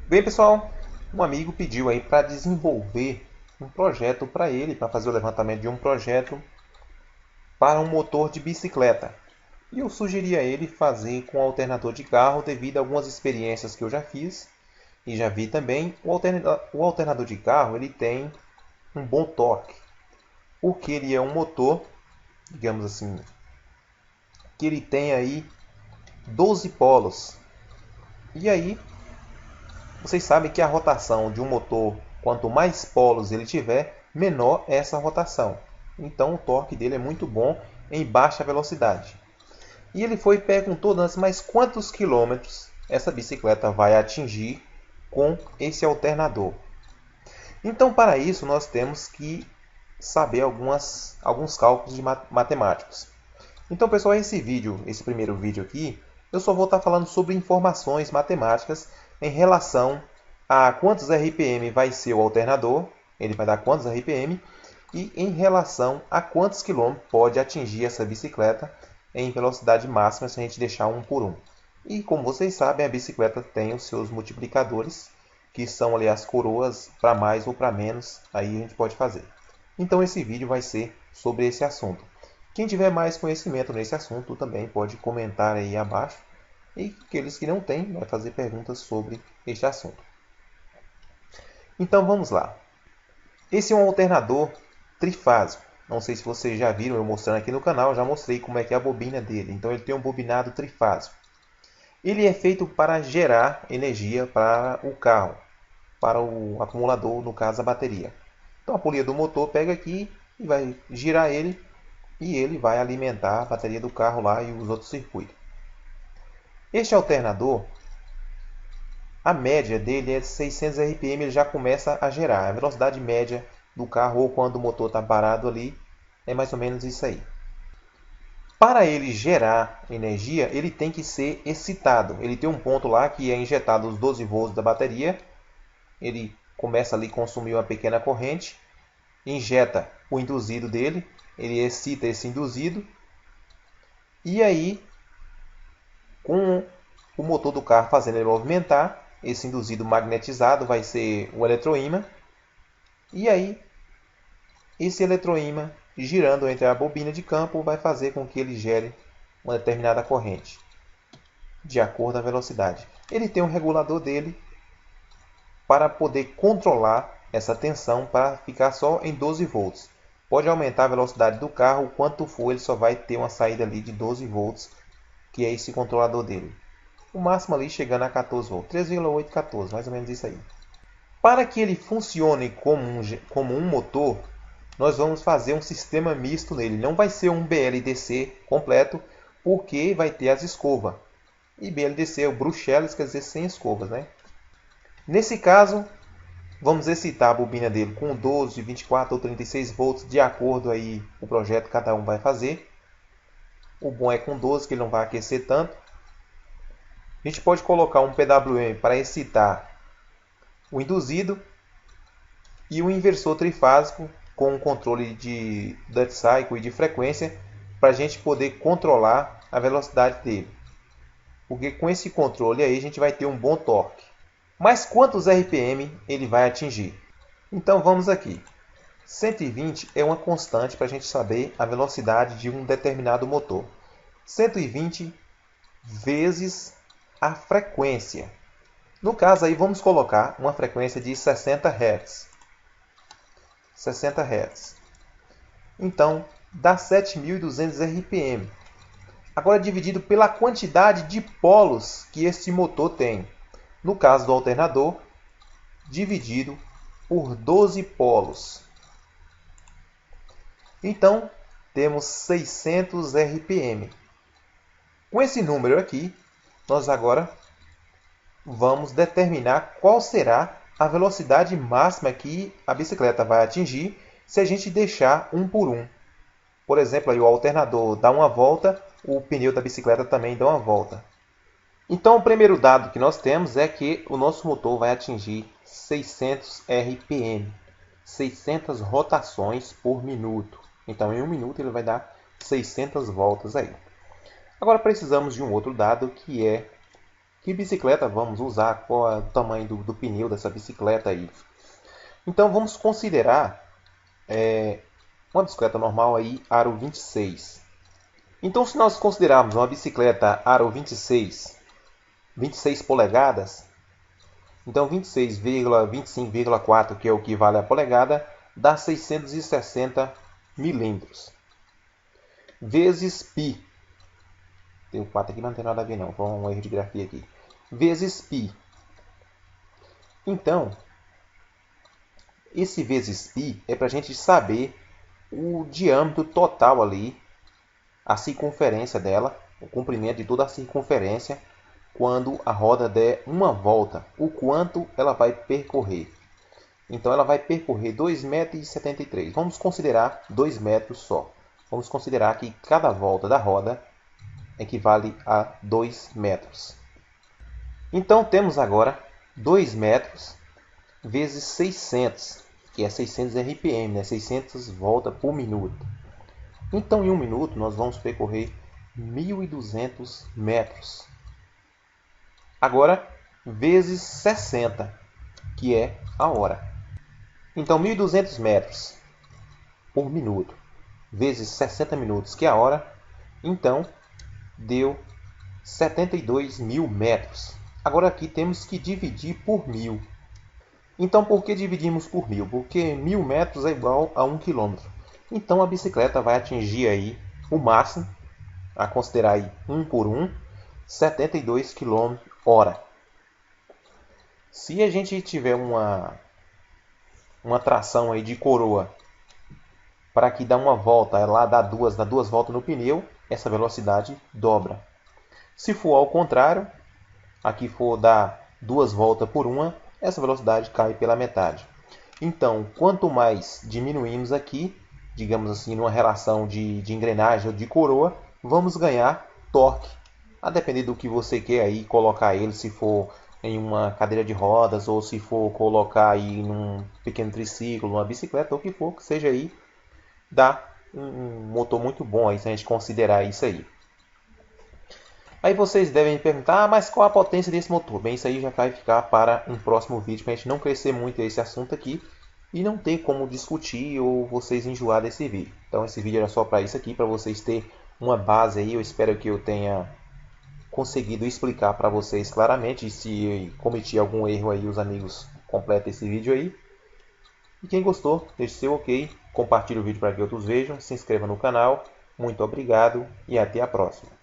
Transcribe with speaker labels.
Speaker 1: Bem, pessoal, um amigo pediu aí para desenvolver um projeto para ele, para fazer o levantamento de um projeto para um motor de bicicleta. E eu sugeri a ele fazer com alternador de carro devido a algumas experiências que eu já fiz e já vi também. O alternador de carro ele tem um bom torque, porque ele é um motor, digamos assim, que ele tem aí 12 polos. E aí, vocês sabem que a rotação de um motor, quanto mais polos ele tiver, menor é essa rotação. Então o torque dele é muito bom em baixa velocidade. E ele foi e perguntou, mas quantos quilômetros essa bicicleta vai atingir com esse alternador? Então, para isso, nós temos que saber alguns cálculos matemáticos. Então, pessoal, esse primeiro vídeo aqui, eu só vou estar falando sobre informações matemáticas em relação a quantos RPM vai ser o alternador, ele vai dar quantos RPM, e em relação a quantos quilômetros pode atingir essa bicicleta em velocidade máxima se a gente deixar um por um. E como vocês sabem, a bicicleta tem os seus multiplicadores, que são ali as coroas para mais ou para menos, aí a gente pode fazer. Então esse vídeo vai ser sobre esse assunto. Quem tiver mais conhecimento nesse assunto também pode comentar aí abaixo. E aqueles que não têm, vai fazer perguntas sobre este assunto. Então vamos lá. Esse é um alternador trifásico. Não sei se vocês já viram eu mostrando aqui no canal, já mostrei como é que é a bobina dele. Então ele tem um bobinado trifásico. Ele é feito para gerar energia para o carro, para o acumulador, no caso a bateria. Então a polia do motor pega aqui e vai girar ele e ele vai alimentar a bateria do carro lá e os outros circuitos. Este alternador, a média dele é 600 RPM, ele já começa a gerar. A velocidade média do carro ou quando o motor está parado ali é mais ou menos isso aí. Para ele gerar energia, ele tem que ser excitado. Ele tem um ponto lá que é injetado os 12 volts da bateria. Ele começa ali a consumir uma pequena corrente, injeta o induzido dele, ele excita esse induzido e aí com o motor do carro fazendo ele movimentar, esse induzido magnetizado vai ser o eletroímã e aí esse eletroímã girando entre a bobina de campo vai fazer com que ele gere uma determinada corrente de acordo com a velocidade. Ele tem um regulador dele para poder controlar essa tensão para ficar só em 12 volts. Pode aumentar a velocidade do carro o quanto for, ele só vai ter uma saída ali de 12 volts, que é esse controlador dele. O máximo ali chegando a 14 volts, 3,8, 14, mais ou menos isso aí. Para que ele funcione como um motor, nós vamos fazer um sistema misto nele. Não vai ser um BLDC completo, porque vai ter as escovas. E BLDC é o Bruxelas, quer dizer sem escovas, né? Nesse caso, vamos excitar a bobina dele com 12, 24 ou 36 volts, de acordo aí o projeto que cada um vai fazer. O bom é com 12, que ele não vai aquecer tanto. A gente pode colocar um PWM para excitar o induzido e um inversor trifásico com um controle de duty cycle e de frequência para a gente poder controlar a velocidade dele. Porque com esse controle aí a gente vai ter um bom torque. Mas quantos RPM ele vai atingir? Então vamos aqui. 120 é uma constante para a gente saber a velocidade de um determinado motor. 120 vezes a frequência. No caso aí vamos colocar uma frequência de 60 Hz. 60 Hz. Então dá 7.200 RPM. Agora dividido pela quantidade de polos que esse motor tem. No caso do alternador, dividido por 12 polos. Então, temos 600 RPM. Com esse número aqui, nós agora vamos determinar qual será a velocidade máxima que a bicicleta vai atingir se a gente deixar um por um. Por exemplo, aí o alternador dá uma volta, o pneu da bicicleta também dá uma volta. Então, o primeiro dado que nós temos é que o nosso motor vai atingir 600 RPM, 600 rotações por minuto. Então, em um minuto ele vai dar 600 voltas aí. Agora precisamos de um outro dado que é Que bicicleta vamos usar? Qual é o tamanho do pneu dessa bicicleta aí? Então vamos considerar uma bicicleta normal aí, aro 26. Então se nós considerarmos uma bicicleta aro 26 polegadas, então 26,25,4, que é o que vale a polegada, dá 660 milímetros. Vezes π. Tem o 4 aqui, mas não tem nada a ver não. Foi um erro de grafia aqui. Vezes π. Então, esse vezes π é para a gente saber o diâmetro total ali, a circunferência dela, o comprimento de toda a circunferência, quando a roda der uma volta, o quanto ela vai percorrer. Então ela vai percorrer 2,73 m. Vamos considerar 2 metros só. Vamos considerar que cada volta da roda equivale a 2 metros. Então temos agora 2 metros vezes 600, que é 600 RPM, né? 600 voltas por minuto. Então em um minuto nós vamos percorrer 1.200 metros. Agora vezes 60, que é a hora. Então 1.200 metros por minuto vezes 60 minutos, que é a hora, então deu 72.000 metros. Agora aqui temos que dividir por 1.000. Então por que dividimos por 1.000? Porque 1.000 metros é igual a 1 km. Então a bicicleta vai atingir aí o máximo, a considerar aí 1 por 1, 72 km hora. Se a gente tiver uma tração aí de coroa para que dá uma volta, lá dá duas voltas no pneu, essa velocidade dobra. Se for ao contrário, aqui for dar 2 voltas por uma, essa velocidade cai pela metade. Então, quanto mais diminuímos aqui, digamos assim, numa relação de engrenagem ou de coroa, vamos ganhar torque. A depender do que você quer aí colocar ele, se for em uma cadeira de rodas ou se for colocar aí num pequeno triciclo, numa bicicleta, ou o que for, que seja aí, dá um motor muito bom aí, se a gente considerar isso aí. Aí vocês devem me perguntar, mas qual a potência desse motor? Bem, isso aí já vai ficar para um próximo vídeo, para a gente não crescer muito esse assunto aqui e não ter como discutir ou vocês enjoar desse vídeo. Então esse vídeo era só para isso aqui, para vocês terem uma base aí. Eu espero que eu tenha conseguido explicar para vocês claramente. E se cometi algum erro aí, os amigos completem esse vídeo aí. E quem gostou, deixe seu ok, compartilhe o vídeo para que outros vejam, se inscreva no canal. Muito obrigado e até a próxima.